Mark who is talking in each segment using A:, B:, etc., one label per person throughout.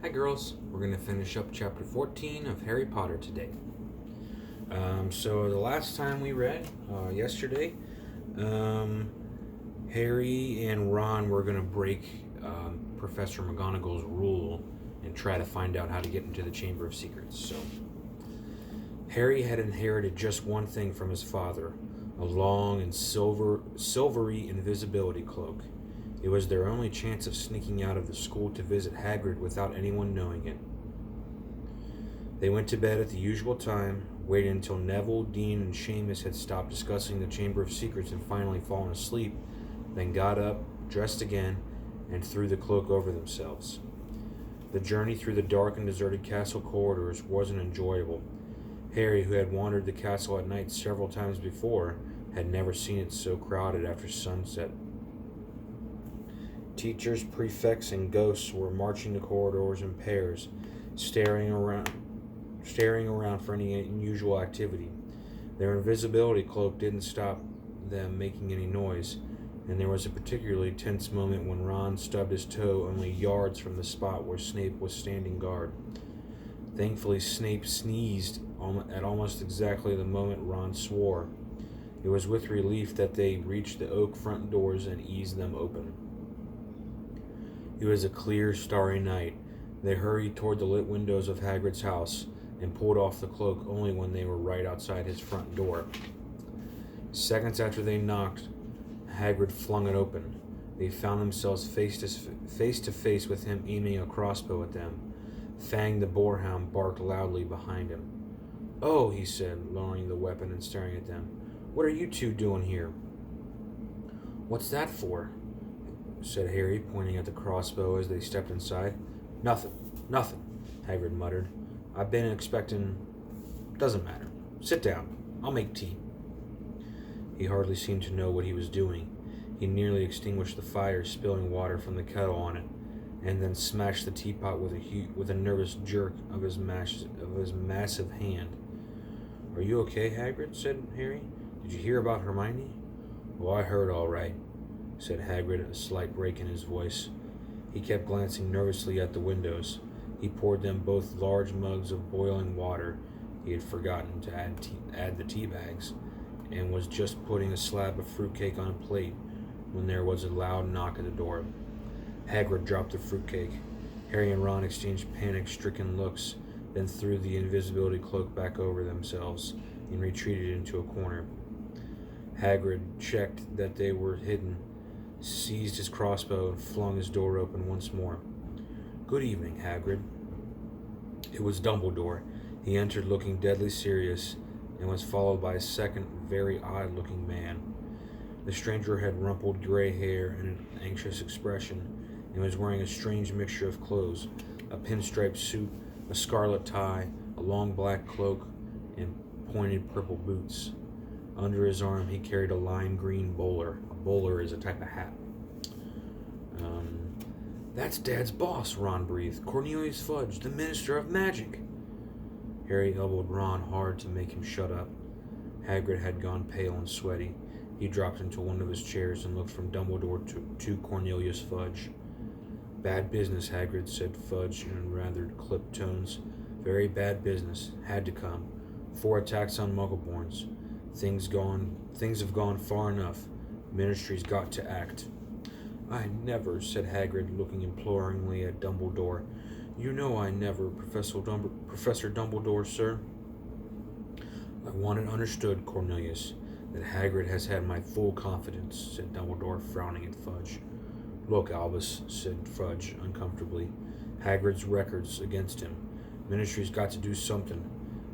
A: Hi girls, we're going to finish up chapter 14 of Harry Potter today. So the last time we read, yesterday, um, Harry and Ron were going to break Professor McGonagall's rule and try to find out how to get into the Chamber of Secrets. So Harry had inherited just one thing from his father, a long and silvery invisibility cloak. It was their only chance of sneaking out of the school to visit Hagrid without anyone knowing it. They went to bed at the usual time, waited until Neville, Dean, and Seamus had stopped discussing the Chamber of Secrets and finally fallen asleep, then got up, dressed again, and threw the cloak over themselves. The journey through the dark and deserted castle corridors wasn't enjoyable. Harry, who had wandered the castle at night several times before, had never seen it so crowded after sunset. Teachers, prefects, and ghosts were marching the corridors in pairs, staring around for any unusual activity. Their invisibility cloak didn't stop them making any noise, and there was a particularly tense moment when Ron stubbed his toe only yards from the spot where Snape was standing guard. Thankfully, Snape sneezed at almost exactly the moment Ron swore. It was with relief that they reached the oak front doors and eased them open. It was a clear, starry night. They hurried toward the lit windows of Hagrid's house and pulled off the cloak only when they were right outside his front door. Seconds after they knocked, Hagrid flung it open. They found themselves face to face with him aiming a crossbow at them. Fang the boarhound barked loudly behind him. "Oh," he said, lowering the weapon and staring at them. "What are you two doing here?" "What's that for?" said Harry, pointing at the crossbow as they stepped inside. Nothing, Hagrid muttered. "I've been expecting... Doesn't matter. Sit down. I'll make tea." He hardly seemed to know what he was doing. He nearly extinguished the fire, spilling water from the kettle on it, and then smashed the teapot with a nervous jerk of his massive hand. "Are you okay, Hagrid?" said Harry. "Did you hear about Hermione?" "Oh, I heard all right," said Hagrid, a slight break in his voice. He kept glancing nervously at the windows. He poured them both large mugs of boiling water. He had forgotten to add the tea bags, and was just putting a slab of fruitcake on a plate when there was a loud knock at the door. Hagrid dropped the fruitcake. Harry and Ron exchanged panic-stricken looks, then threw the invisibility cloak back over themselves and retreated into a corner. Hagrid checked that they were hidden, seized his crossbow, and flung his door open once more. "Good evening, Hagrid." It was Dumbledore. He entered looking deadly serious and was followed by a second, very odd-looking man. The stranger had rumpled gray hair and an anxious expression, and was wearing a strange mixture of clothes: a pinstripe suit, a scarlet tie, a long black cloak, and pointed purple boots. Under his arm he carried a lime green bowler. A bowler is a type of hat. "That's Dad's boss," Ron breathed. "Cornelius Fudge, the Minister of Magic." Harry elbowed Ron hard to make him shut up. Hagrid had gone pale and sweaty. He dropped into one of his chairs and looked from Dumbledore to Cornelius Fudge. "Bad business, Hagrid," said Fudge in rather clipped tones. "Very bad business. Had to come. 4 attacks on Muggleborns. Things have gone far enough. Ministry's got to act." "I never," said Hagrid, looking imploringly at Dumbledore. "You know I never, Professor Dumbledore, sir." "I want it understood, Cornelius, that Hagrid has had my full confidence," said Dumbledore, frowning at Fudge. "Look, Albus," said Fudge uncomfortably. "Hagrid's record's against him. Ministry's got to do something.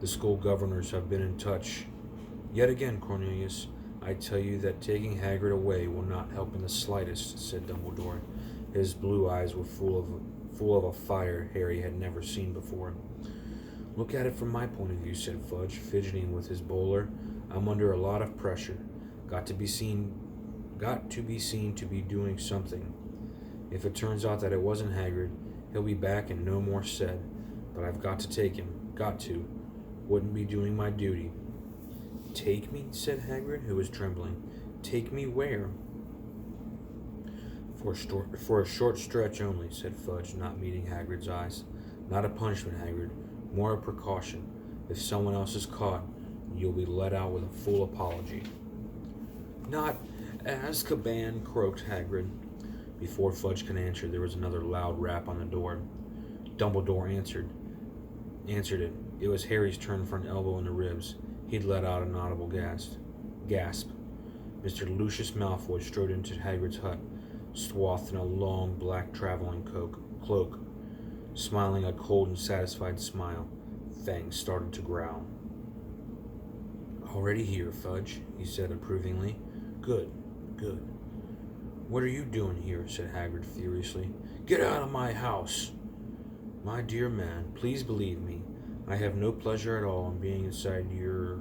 A: The school governors have been in touch. Yet again, Cornelius, I tell you that taking Hagrid away will not help in the slightest," said Dumbledore. His blue eyes were full of a fire Harry had never seen before. "Look at it from my point of view," said Fudge, fidgeting with his bowler. "I'm under a lot of pressure. Got to be seen to be doing something. If it turns out that it wasn't Hagrid, he'll be back and no more said. But I've got to take him. Got to. Wouldn't be doing my duty." "Take me?" said Hagrid, who was trembling. "Take me where?" For a short stretch only, said Fudge, not meeting Hagrid's eyes. Not a punishment, Hagrid. More a precaution. If someone else is caught, you'll be let out with a full apology. Not Azkaban, croaked Hagrid. Before Fudge could answer, there was another loud rap on the door. Dumbledore answered it. It was Harry's turn for an elbow in the ribs. He'd let out an audible gasp. Mr. Lucius Malfoy strode into Hagrid's hut, swathed in a long black traveling cloak. Smiling a cold and satisfied smile, Fang started to growl. Already here, Fudge, he said approvingly. Good. What are you doing here? Said Hagrid furiously. Get out of my house! My dear man, please believe me, I have no pleasure at all in being inside your...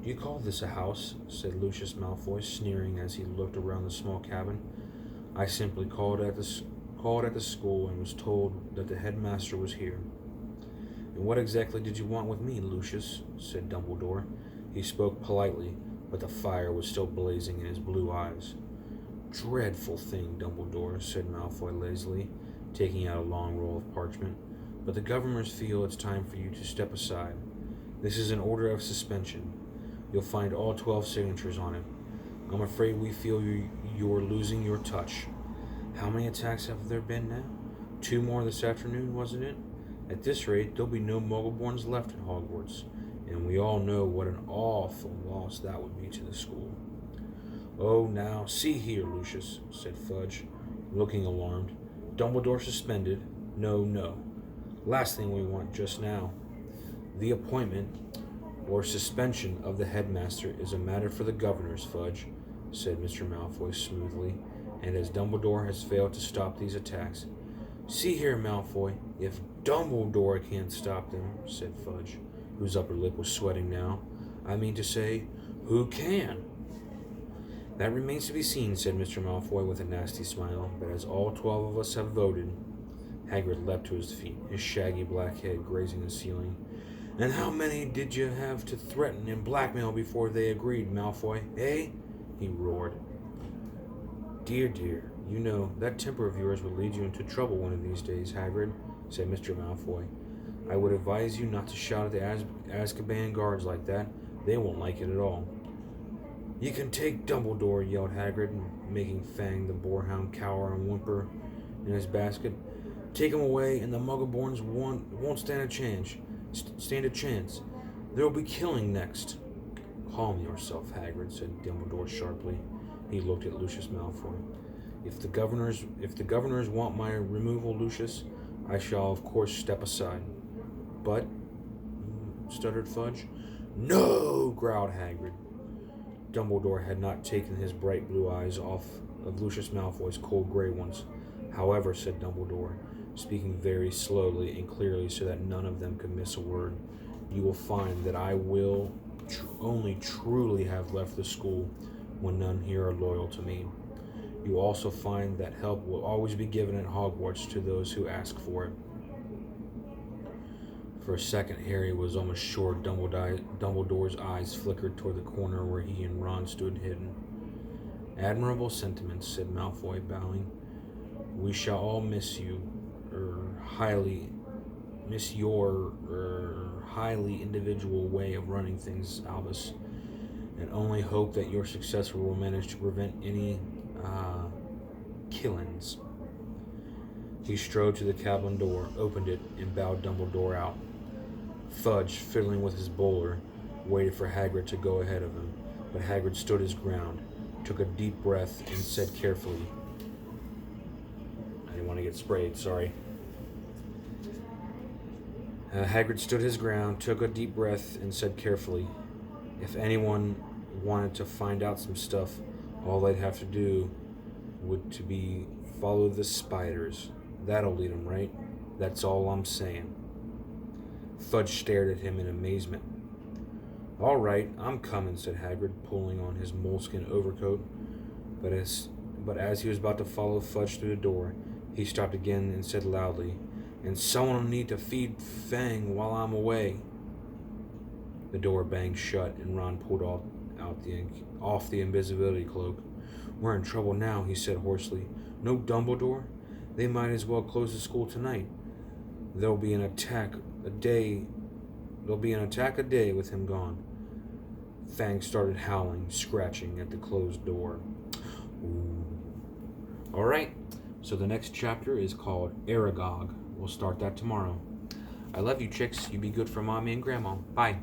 A: Do you call this a house? Said Lucius Malfoy, sneering as he looked around the small cabin. I simply called at the school and was told that the headmaster was here. And what exactly did you want with me, Lucius? Said Dumbledore. He spoke politely, but the fire was still blazing in his blue eyes. Dreadful thing, Dumbledore, said Malfoy lazily, taking out a long roll of parchment. But the governors feel it's time for you to step aside. This is an order of suspension. You'll find all 12 signatures on it. I'm afraid we feel you're losing your touch. How many attacks have there been now? 2 more this afternoon, wasn't it? At this rate, there'll be no Muggleborns left at Hogwarts, and we all know what an awful loss that would be to the school. Oh, now, see here, Lucius, said Fudge, looking alarmed. Dumbledore suspended? No. Last thing we want just now. The appointment or suspension of the headmaster is a matter for the governors, Fudge, said Mr. Malfoy smoothly, and as Dumbledore has failed to stop these attacks. See here, Malfoy, if Dumbledore can't stop them, said Fudge, whose upper lip was sweating now, I mean to say, who can? That remains to be seen, said Mr. Malfoy with a nasty smile, but as all 12 of us have voted... Hagrid leapt to his feet, his shaggy black head grazing the ceiling. And how many did you have to threaten and blackmail before they agreed, Malfoy, eh? He roared. Dear, you know, that temper of yours will lead you into trouble one of these days, Hagrid, said Mr. Malfoy. I would advise you not to shout at the Azkaban guards like that. They won't like it at all. You can take Dumbledore, yelled Hagrid, making Fang the boarhound cower and whimper in his basket. Take him away, and the Muggleborns won't stand a chance. There'll be killing next. Calm yourself, Hagrid, said Dumbledore sharply. He looked at Lucius Malfoy. If the governors want my removal, Lucius, I shall of course step aside. But, stuttered Fudge. No, growled Hagrid. Dumbledore had not taken his bright blue eyes off of Lucius Malfoy's cold gray ones. However, said Dumbledore, speaking very slowly and clearly so that none of them could miss a word, you will find that I will only truly have left the school when none here are loyal to me. You will also find that help will always be given at Hogwarts to those who ask for it. For a second, Harry was almost sure Dumbledore's eyes flickered toward the corner where he and Ron stood hidden. Admirable sentiments, said Malfoy, bowing. We shall all miss your highly individual way of running things, Albus, and only hope that your successor will manage to prevent any killings. He strode to the cabin door, opened it, and bowed Dumbledore out. Fudge, fiddling with his bowler, waited for Hagrid to go ahead of him, but Hagrid stood his ground, took a deep breath, and said carefully, I didn't want to get sprayed, sorry. Hagrid stood his ground, took a deep breath, and said carefully, if anyone wanted to find out some stuff, all they'd have to do would to be follow the spiders. That'll lead 'em right. That's all I'm saying. Fudge stared at him in amazement. All right, I'm coming, said Hagrid, pulling on his moleskin overcoat. But as he was about to follow Fudge through the door, he stopped again and said loudly, and someone will need to feed Fang while I'm away. The door banged shut, and Ron pulled off the invisibility cloak. We're in trouble now, he said hoarsely. No Dumbledore? They might as well close the school tonight. There'll be an attack a day with him gone. Fang started howling, scratching at the closed door. Ooh. Alright, so the next chapter is called Aragog. We'll start that tomorrow. I love you, chicks. You be good for Mommy and Grandma. Bye.